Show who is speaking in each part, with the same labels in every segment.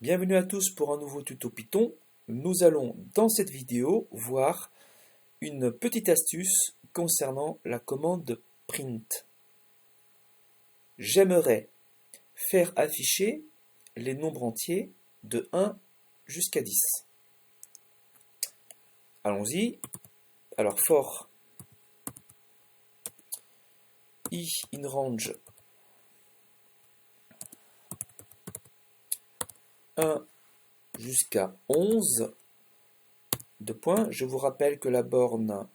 Speaker 1: Bienvenue à tous pour un nouveau tuto Python. Nous allons dans cette vidéo voir une petite astuce concernant la commande print. J'aimerais faire afficher les nombres entiers de 1 jusqu'à 10. Allons-y. Alors for i in range 1 jusqu'à 11 de points. Je vous rappelle que la borne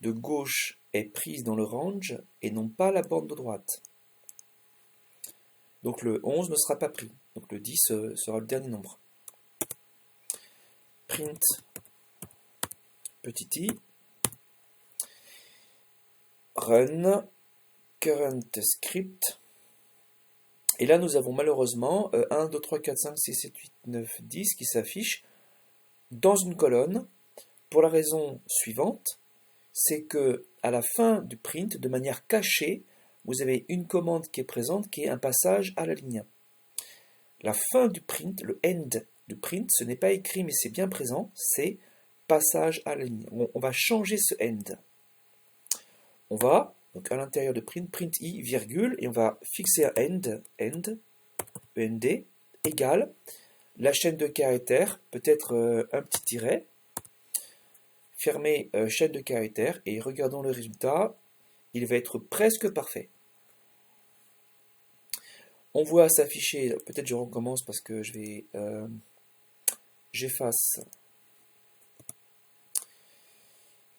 Speaker 1: de gauche est prise dans le range et non pas la borne de droite. Donc le 11 ne sera pas pris. Donc le 10 sera le dernier nombre. Print petit i run current script. Et là, nous avons malheureusement 1, 2, 3, 4, 5, 6, 7, 8, 9, 10 qui s'affichent dans une colonne pour la raison suivante, c'est que à la fin du print, de manière cachée, vous avez une commande qui est présente, qui est un passage à la ligne. La fin du print, le end du print, ce n'est pas écrit, mais c'est bien présent, c'est passage à la ligne. On va changer ce end. On va, donc à l'intérieur de print i, virgule, et on va fixer un end, end, égale la chaîne de caractères, peut-être un petit tiret, fermer chaîne de caractères, et regardons le résultat, il va être presque parfait. On voit s'afficher, peut-être je recommence parce que j'efface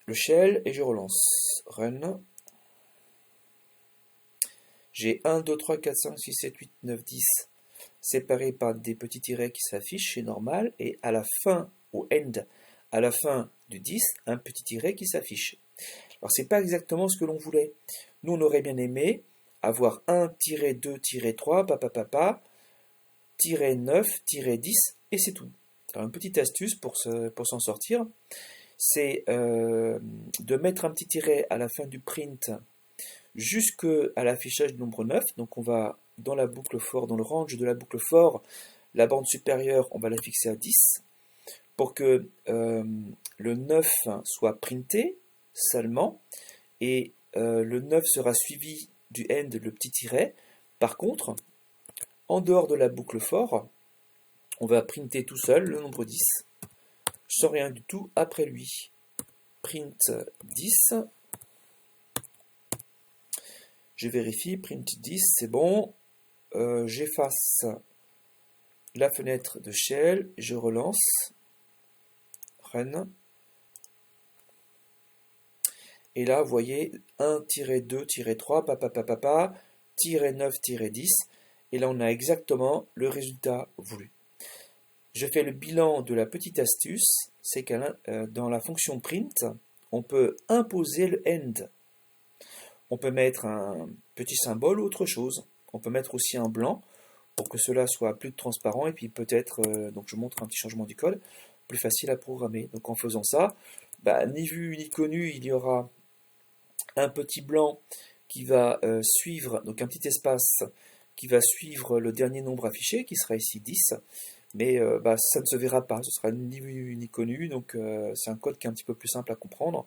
Speaker 1: le shell et je relance. Run. J'ai 1, 2, 3, 4, 5, 6, 7, 8, 9, 10 séparés par des petits tirets qui s'affichent, c'est normal, et à la fin, au end, à la fin du 10, un petit tiret qui s'affiche. Alors c'est pas exactement ce que l'on voulait. Nous on aurait bien aimé avoir 1-2-3, -9-10, et c'est tout. Alors une petite astuce pour s'en sortir, c'est de mettre un petit tiret à la fin du print jusqu'à l'affichage du nombre 9. Donc on va dans la boucle for, dans le range de la boucle for, la bande supérieure, on va la fixer à 10 pour que le 9 soit printé seulement, et le 9 sera suivi du end, le petit tiret. Par contre, en dehors de la boucle for, on va printer tout seul le nombre 10, sans rien du tout après lui. Print 10, je vérifie, print 10, c'est bon. J'efface la fenêtre de shell, je relance, run. Et là, vous voyez 1-2-3, -9-10. Et là, on a exactement le résultat voulu. Je fais le bilan de la petite astuce, c'est que dans la fonction print, on peut imposer le end. On peut mettre un petit symbole ou autre chose. On peut mettre aussi un blanc pour que cela soit plus transparent. Et puis peut-être, donc je montre un petit changement du code, plus facile à programmer. Donc en faisant ça, ni vu ni connu, il y aura un petit blanc qui va suivre, donc un petit espace qui va suivre le dernier nombre affiché, qui sera ici 10, mais ça ne se verra pas, ce sera ni vu ni connu, donc c'est un code qui est un petit peu plus simple à comprendre,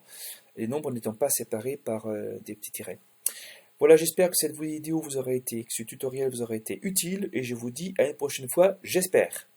Speaker 1: les nombres n'étant pas séparés par des petits tirets. Voilà, j'espère que cette vidéo vous aura été, que ce tutoriel vous aura été utile, et je vous dis à une prochaine fois, j'espère.